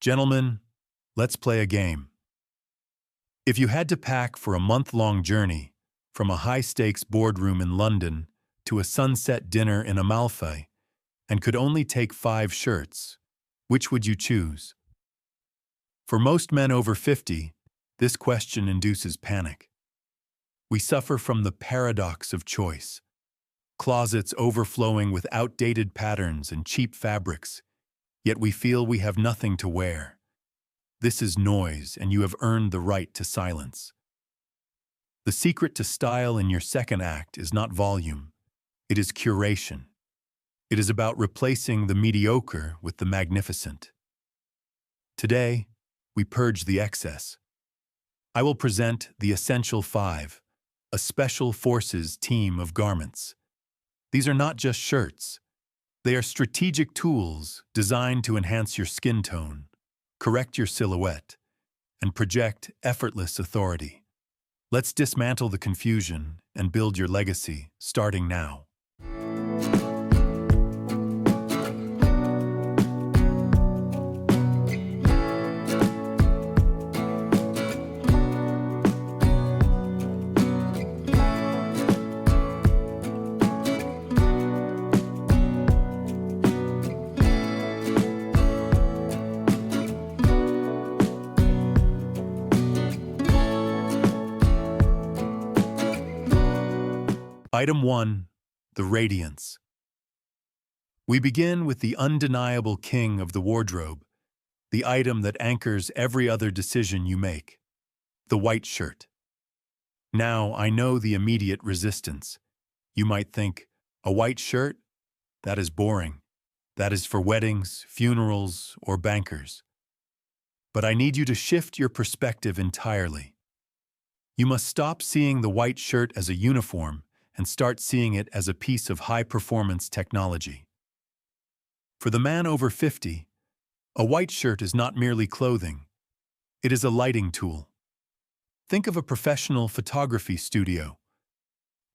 Gentlemen, let's play a game. If you had to pack for a month-long journey, from a high-stakes boardroom in London to a sunset dinner in Amalfi, and could only take 5 shirts, which would you choose? For most men over 50, this question induces panic. We suffer from the paradox of choice. Closets overflowing with outdated patterns and cheap fabrics, yet we feel we have nothing to wear. This is noise, and you have earned the right to silence. The secret to style in your second act is not volume, it is curation. It is about replacing the mediocre with the magnificent. Today, we purge the excess. I will present the Essential 5, a special forces team of garments. These are not just shirts. They are strategic tools designed to enhance your skin tone, correct your silhouette, and project effortless authority. Let's dismantle the confusion and build your legacy, starting now. Item 1. The Radiance. We begin with the undeniable king of the wardrobe, the item that anchors every other decision you make, the white shirt. Now, I know the immediate resistance. You might think, a white shirt? That is boring. That is for weddings, funerals, or bankers. But I need you to shift your perspective entirely. You must stop seeing the white shirt as a uniform and start seeing it as a piece of high-performance technology. For the man over 50, a white shirt is not merely clothing. It is a lighting tool. Think of a professional photography studio.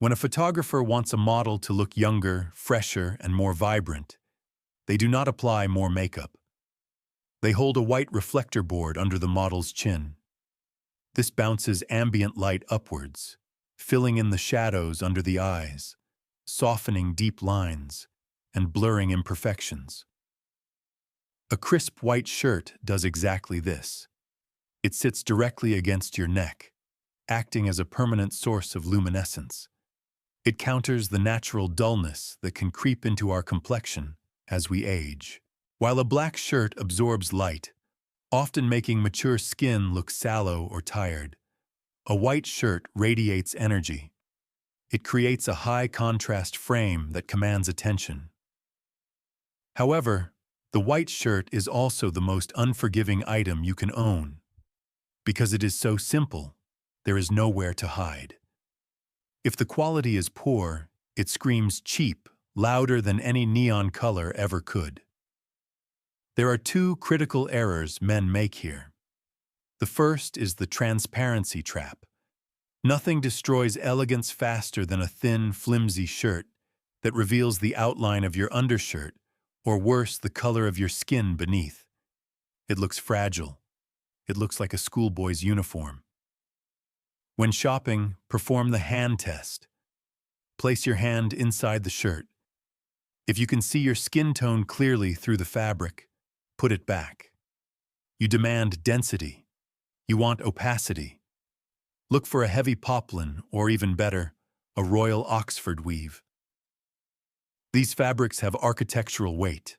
When a photographer wants a model to look younger, fresher, and more vibrant, they do not apply more makeup. They hold a white reflector board under the model's chin. This bounces ambient light upwards, filling in the shadows under the eyes, softening deep lines, and blurring imperfections. A crisp white shirt does exactly this. It sits directly against your neck, acting as a permanent source of luminescence. It counters the natural dullness that can creep into our complexion as we age. While a black shirt absorbs light, often making mature skin look sallow or tired, a white shirt radiates energy. It creates a high-contrast frame that commands attention. However, the white shirt is also the most unforgiving item you can own. Because it is so simple, there is nowhere to hide. If the quality is poor, it screams cheap, louder than any neon color ever could. There are 2 critical errors men make here. The first is the transparency trap. Nothing destroys elegance faster than a thin, flimsy shirt that reveals the outline of your undershirt, or worse, the color of your skin beneath. It looks fragile. It looks like a schoolboy's uniform. When shopping, perform the hand test. Place your hand inside the shirt. If you can see your skin tone clearly through the fabric, put it back. You demand density. You want opacity. Look for a heavy poplin, or even better, a Royal Oxford weave. These fabrics have architectural weight.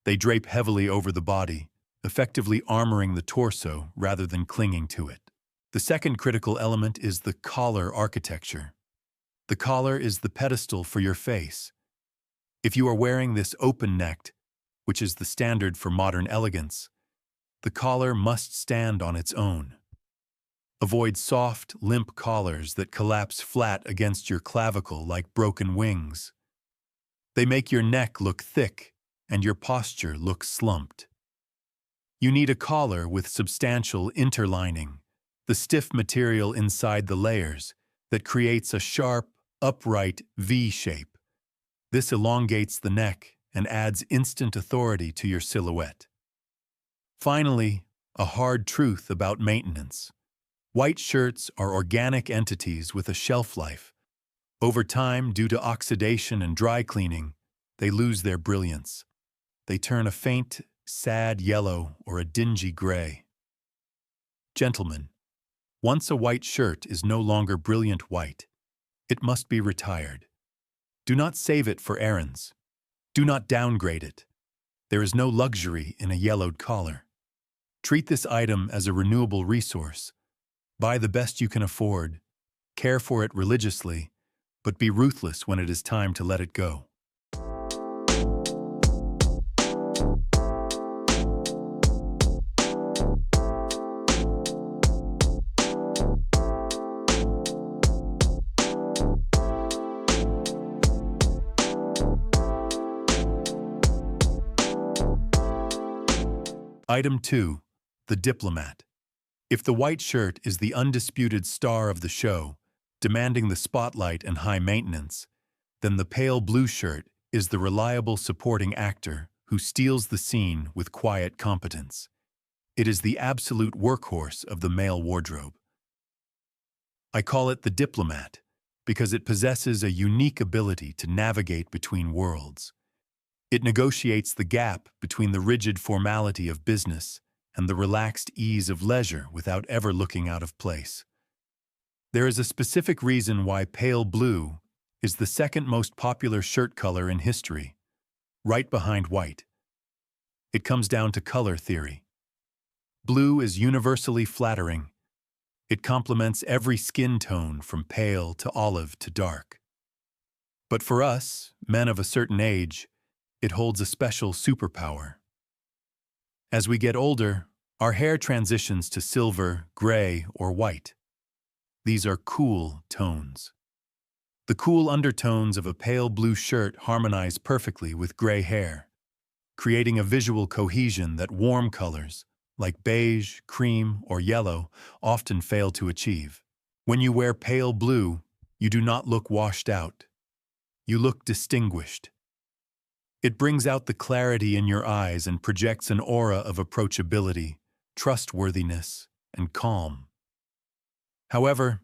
They drape heavily over the body, effectively armoring the torso rather than clinging to it. The second critical element is the collar architecture. The collar is the pedestal for your face. If you are wearing this open-necked, which is the standard for modern elegance, the collar must stand on its own. Avoid soft, limp collars that collapse flat against your clavicle like broken wings. They make your neck look thick and your posture look slumped. You need a collar with substantial interlining, the stiff material inside the layers that creates a sharp, upright V shape. This elongates the neck and adds instant authority to your silhouette. Finally, a hard truth about maintenance. White shirts are organic entities with a shelf life. Over time, due to oxidation and dry cleaning, they lose their brilliance. They turn a faint, sad yellow or a dingy gray. Gentlemen, once a white shirt is no longer brilliant white, it must be retired. Do not save it for errands. Do not downgrade it. There is no luxury in a yellowed collar. Treat this item as a renewable resource. Buy the best you can afford, care for it religiously, but be ruthless when it is time to let it go. Item 2. The Diplomat. If the white shirt is the undisputed star of the show, demanding the spotlight and high maintenance, then the pale blue shirt is the reliable supporting actor who steals the scene with quiet competence. It is the absolute workhorse of the male wardrobe. I call it the Diplomat because it possesses a unique ability to navigate between worlds. It negotiates the gap between the rigid formality of business and the relaxed ease of leisure without ever looking out of place. There is a specific reason why pale blue is the second most popular shirt color in history, right behind white. It comes down to color theory. Blue is universally flattering. It complements every skin tone from pale to olive to dark. But for us, men of a certain age, it holds a special superpower. As we get older, our hair transitions to silver, gray, or white. These are cool tones. The cool undertones of a pale blue shirt harmonize perfectly with gray hair, creating a visual cohesion that warm colors, like beige, cream, or yellow, often fail to achieve. When you wear pale blue, you do not look washed out. You look distinguished. It brings out the clarity in your eyes and projects an aura of approachability, trustworthiness, and calm. However,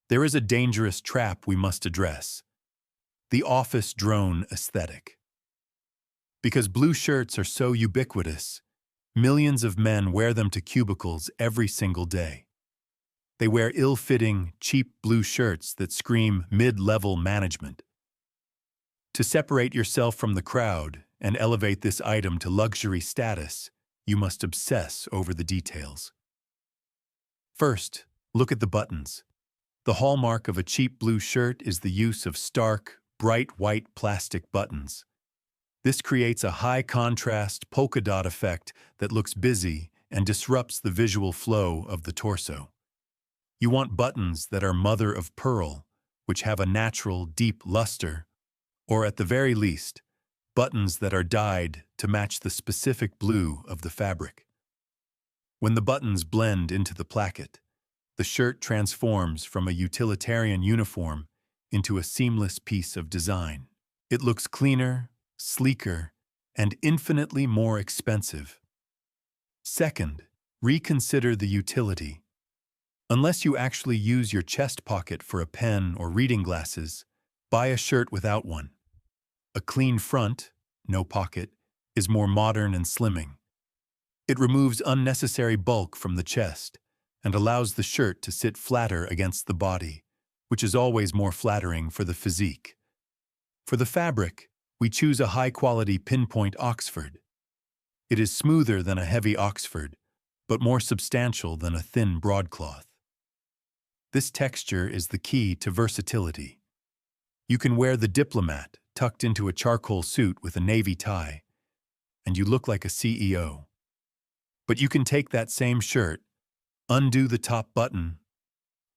there is a dangerous trap we must address: the office drone aesthetic. Because blue shirts are so ubiquitous, millions of men wear them to cubicles every single day. They wear ill-fitting, cheap blue shirts that scream mid-level management. To separate yourself from the crowd and elevate this item to luxury status, you must obsess over the details. First, look at the buttons. The hallmark of a cheap blue shirt is the use of stark, bright white plastic buttons. This creates a high-contrast polka dot effect that looks busy and disrupts the visual flow of the torso. You want buttons that are mother of pearl, which have a natural, deep luster, or at the very least, buttons that are dyed to match the specific blue of the fabric. When the buttons blend into the placket, the shirt transforms from a utilitarian uniform into a seamless piece of design. It looks cleaner, sleeker, and infinitely more expensive. Second, reconsider the utility. Unless you actually use your chest pocket for a pen or reading glasses, buy a shirt without one. A clean front, no pocket, is more modern and slimming. It removes unnecessary bulk from the chest and allows the shirt to sit flatter against the body, which is always more flattering for the physique. For the fabric, we choose a high-quality pinpoint Oxford. It is smoother than a heavy Oxford, but more substantial than a thin broadcloth. This texture is the key to versatility. You can wear the Diplomat tucked into a charcoal suit with a navy tie, and you look like a CEO. But you can take that same shirt, undo the top button,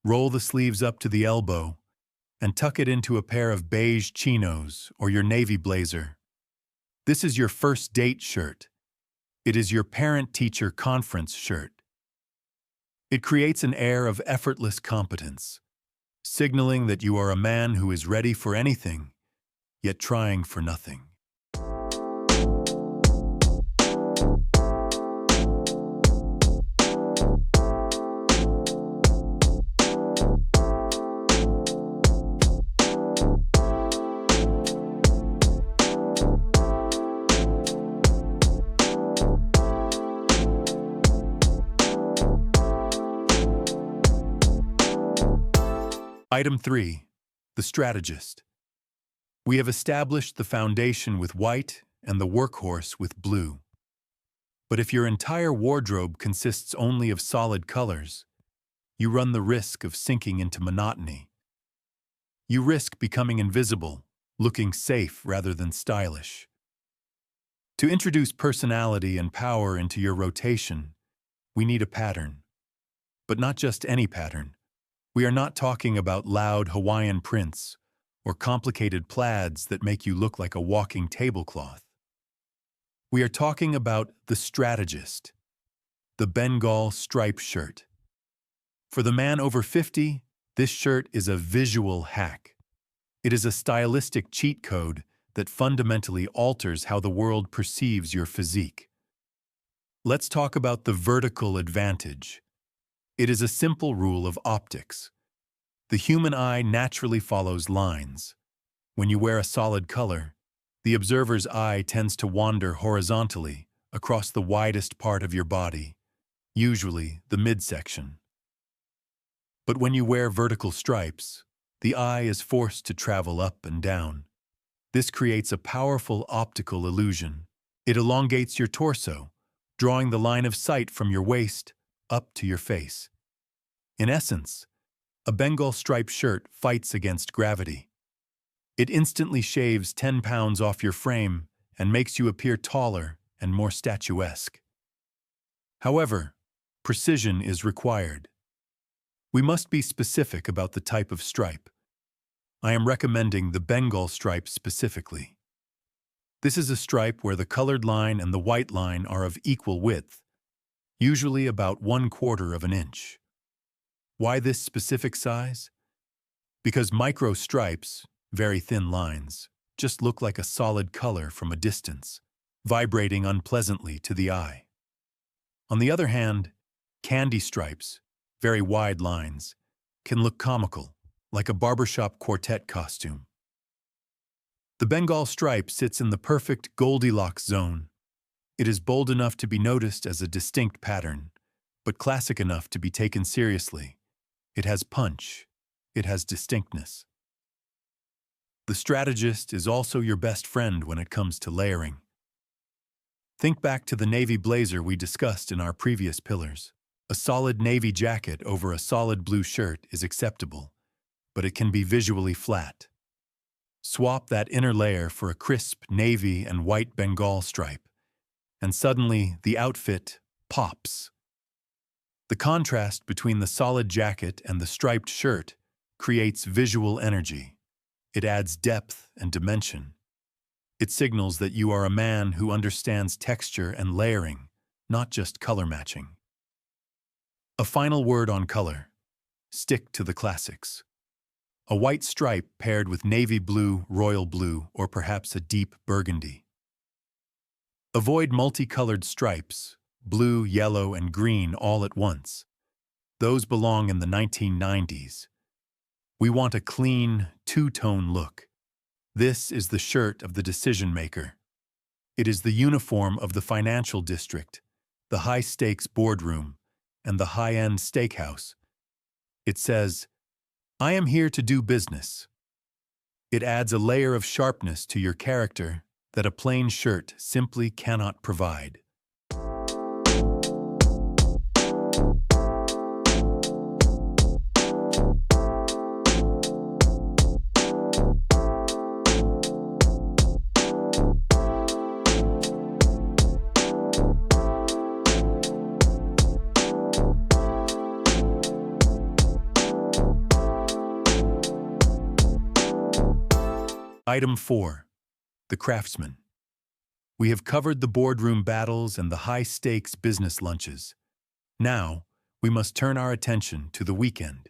roll the sleeves up to the elbow, and tuck it into a pair of beige chinos or your navy blazer. This is your first date shirt. It is your parent-teacher conference shirt. It creates an air of effortless competence, signaling that you are a man who is ready for anything, yet trying for nothing. Item 3. The Strategist. We have established the foundation with white and the workhorse with blue. But if your entire wardrobe consists only of solid colors, you run the risk of sinking into monotony. You risk becoming invisible, looking safe rather than stylish. To introduce personality and power into your rotation, we need a pattern. But not just any pattern. We are not talking about loud Hawaiian prints or complicated plaids that make you look like a walking tablecloth. We are talking about the Strategist, the Bengal striped shirt. For the man over 50, this shirt is a visual hack. It is a stylistic cheat code that fundamentally alters how the world perceives your physique. Let's talk about the vertical advantage. It is a simple rule of optics. The human eye naturally follows lines. When you wear a solid color, the observer's eye tends to wander horizontally across the widest part of your body, usually the midsection. But when you wear vertical stripes, the eye is forced to travel up and down. This creates a powerful optical illusion. It elongates your torso, drawing the line of sight from your waist up to your face. In essence, a Bengal striped shirt fights against gravity. It instantly shaves 10 pounds off your frame and makes you appear taller and more statuesque. However, precision is required. We must be specific about the type of stripe. I am recommending the Bengal stripe specifically. This is a stripe where the colored line and the white line are of equal width, usually about 1/4 of an inch. Why this specific size? Because micro stripes, very thin lines, just look like a solid color from a distance, vibrating unpleasantly to the eye. On the other hand, candy stripes, very wide lines, can look comical, like a barbershop quartet costume. The Bengal stripe sits in the perfect Goldilocks zone. It is bold enough to be noticed as a distinct pattern, but classic enough to be taken seriously. It has punch. It has distinctness. The Strategist is also your best friend when it comes to layering. Think back to the navy blazer we discussed in our previous pillars. A solid navy jacket over a solid blue shirt is acceptable, but it can be visually flat. Swap that inner layer for a crisp navy and white Bengal stripe, and suddenly the outfit pops. The contrast between the solid jacket and the striped shirt creates visual energy. It adds depth and dimension. It signals that you are a man who understands texture and layering, not just color matching. A final word on color. Stick to the classics. A white stripe paired with navy blue, royal blue, or perhaps a deep burgundy. Avoid multicolored stripes, blue, yellow, and green all at once. Those belong in the 1990s. We want a clean, two-tone look. This is the shirt of the decision maker. It is the uniform of the financial district, the high-stakes boardroom, and the high-end steakhouse. It says, "I am here to do business." It adds a layer of sharpness to your character that a plain shirt simply cannot provide. Item 4. The Craftsman. We have covered the boardroom battles and the high-stakes business lunches. Now, we must turn our attention to the weekend.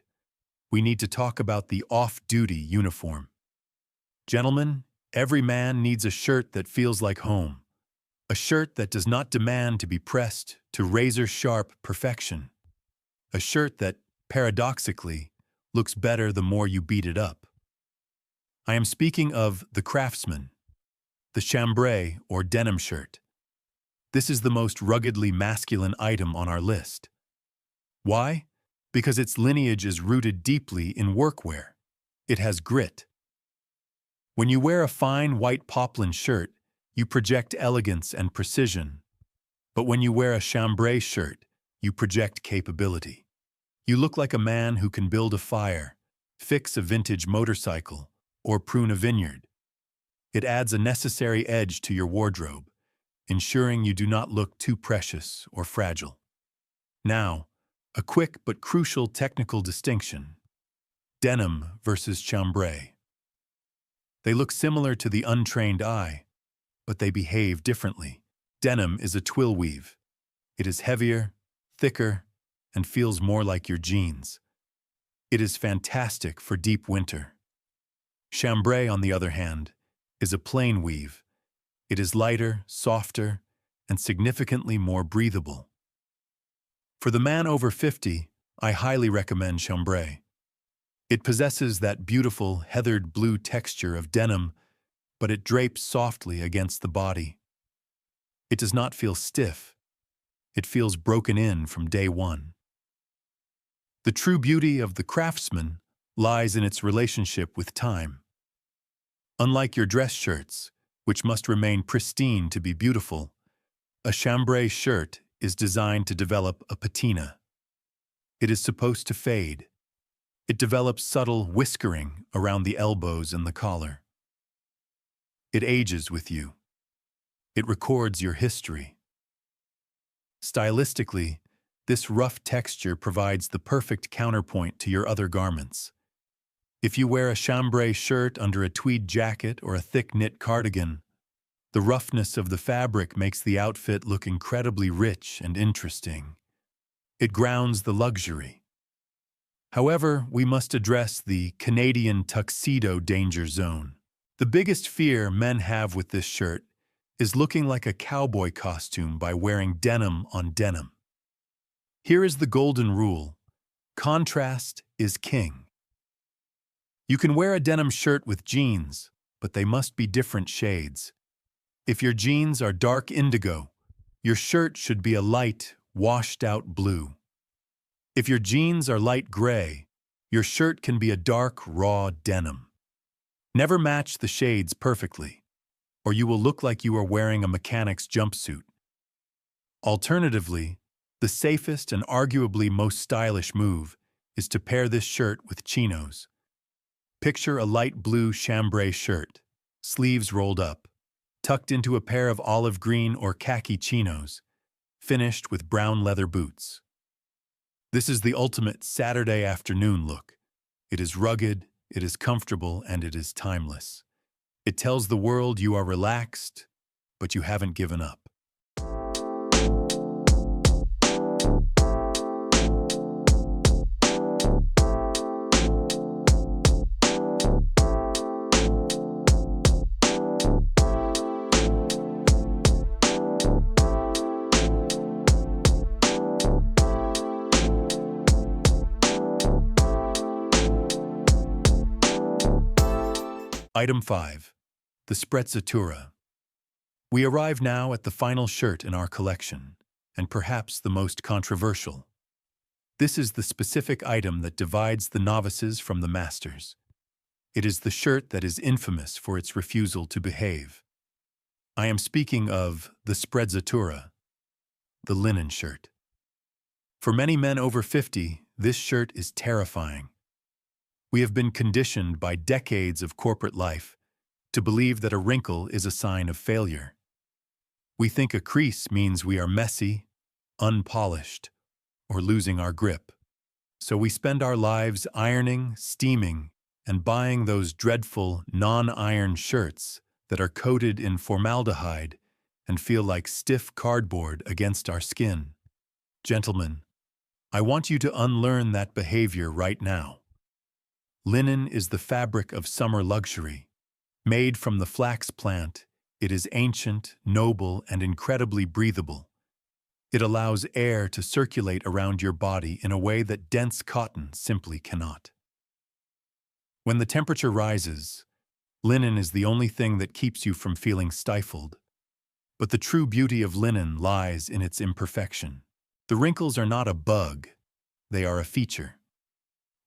We need to talk about the off-duty uniform. Gentlemen, every man needs a shirt that feels like home. A shirt that does not demand to be pressed to razor-sharp perfection. A shirt that, paradoxically, looks better the more you beat it up. I am speaking of the Craftsman, the Chambray or denim shirt. This is the most ruggedly masculine item on our list. Why? Because its lineage is rooted deeply in workwear. It has grit. When you wear a fine white poplin shirt, you project elegance and precision. But when you wear a chambray shirt, you project capability. You look like a man who can build a fire, fix a vintage motorcycle, or prune a vineyard. It adds a necessary edge to your wardrobe, ensuring you do not look too precious or fragile. Now, a quick but crucial technical distinction. Denim versus chambray. They look similar to the untrained eye, but they behave differently. Denim is a twill weave. It is heavier, thicker, and feels more like your jeans. It is fantastic for deep winter. Chambray, on the other hand, is a plain weave. It is lighter, softer, and significantly more breathable. For the man over 50, I highly recommend chambray. It possesses that beautiful, heathered blue texture of denim, but it drapes softly against the body. It does not feel stiff. It feels broken in from day one. The true beauty of the Craftsman lies in its relationship with time. Unlike your dress shirts, which must remain pristine to be beautiful, a chambray shirt is designed to develop a patina. It is supposed to fade. It develops subtle whiskering around the elbows and the collar. It ages with you. It records your history. Stylistically, this rough texture provides the perfect counterpoint to your other garments. If you wear a chambray shirt under a tweed jacket or a thick knit cardigan, the roughness of the fabric makes the outfit look incredibly rich and interesting. It grounds the luxury. However, we must address the Canadian tuxedo danger zone. The biggest fear men have with this shirt is looking like a cowboy costume by wearing denim on denim. Here is the golden rule: contrast is king. You can wear a denim shirt with jeans, but they must be different shades. If your jeans are dark indigo, your shirt should be a light, washed-out blue. If your jeans are light gray, your shirt can be a dark, raw denim. Never match the shades perfectly, or you will look like you are wearing a mechanic's jumpsuit. Alternatively, the safest and arguably most stylish move is to pair this shirt with chinos. Picture a light blue chambray shirt, sleeves rolled up, tucked into a pair of olive green or khaki chinos, finished with brown leather boots. This is the ultimate Saturday afternoon look. It is rugged, it is comfortable, and it is timeless. It tells the world you are relaxed, but you haven't given up. Item 5. The Sprezzatura. We arrive now at the final shirt in our collection, and perhaps the most controversial. This is the specific item that divides the novices from the masters. It is the shirt that is infamous for its refusal to behave. I am speaking of the Sprezzatura, the linen shirt. For many men over 50, this shirt is terrifying. We have been conditioned by decades of corporate life to believe that a wrinkle is a sign of failure. We think a crease means we are messy, unpolished, or losing our grip. So we spend our lives ironing, steaming, and buying those dreadful non-iron shirts that are coated in formaldehyde and feel like stiff cardboard against our skin. Gentlemen, I want you to unlearn that behavior right now. Linen is the fabric of summer luxury. Made from the flax plant, it is ancient, noble, and incredibly breathable. It allows air to circulate around your body in a way that dense cotton simply cannot. When the temperature rises, linen is the only thing that keeps you from feeling stifled. But the true beauty of linen lies in its imperfection. The wrinkles are not a bug. they are a feature.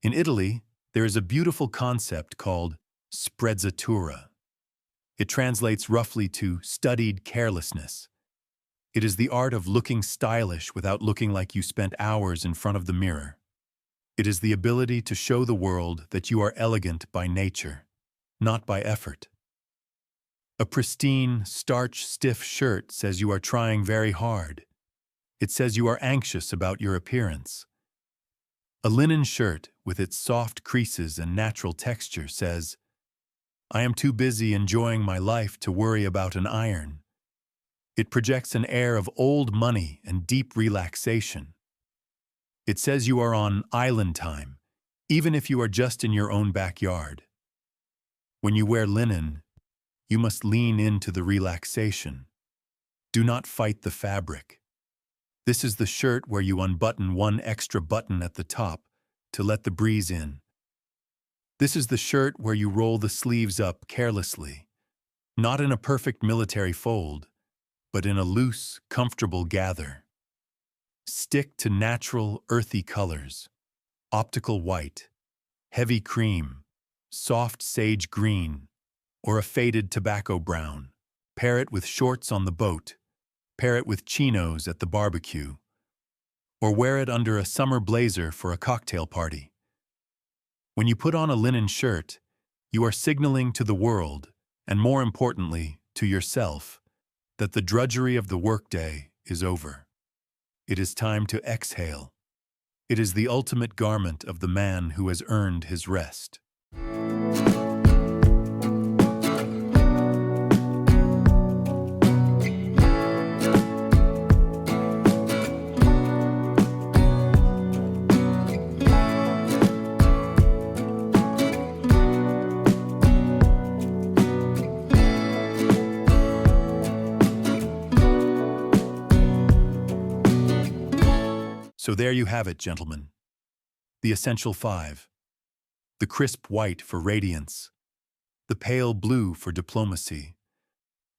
In Italy, there is a beautiful concept called Sprezzatura. It translates roughly to studied carelessness. It is the art of looking stylish without looking like you spent hours in front of the mirror. It is the ability to show the world that you are elegant by nature, not by effort. A pristine, starch-stiff shirt says you are trying very hard. It says you are anxious about your appearance. A linen shirt, with its soft creases and natural texture, says, I am too busy enjoying my life to worry about an iron. It projects an air of old money and deep relaxation. It says you are on island time, even if you are just in your own backyard. When you wear linen, you must lean into the relaxation. Do not fight the fabric. This is the shirt where you unbutton one extra button at the top to let the breeze in. This is the shirt where you roll the sleeves up carelessly, not in a perfect military fold, but in a loose, comfortable gather. Stick to natural, earthy colors, optical white, heavy cream, soft sage green, or a faded tobacco brown. Pair it with shorts on the boat, pair it with chinos at the barbecue, or wear it under a summer blazer for a cocktail party. When you put on a linen shirt, you are signaling to the world, and more importantly, to yourself, that the drudgery of the workday is over. It is time to exhale. It is the ultimate garment of the man who has earned his rest. So there you have it, gentlemen. The essential five. The crisp white for radiance, the pale blue for diplomacy,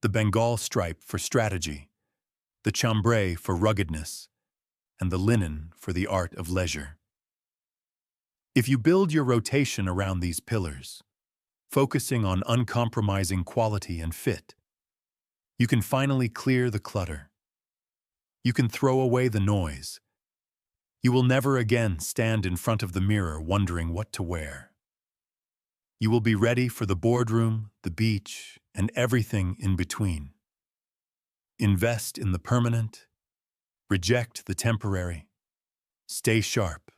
the Bengal stripe for strategy, the chambray for ruggedness, and the linen for the art of leisure. If you build your rotation around these pillars, focusing on uncompromising quality and fit, you can finally clear the clutter. You can throw away the noise. You will never again stand in front of the mirror wondering what to wear. You will be ready for the boardroom, the beach, and everything in between. Invest in the permanent. Reject the temporary. Stay sharp.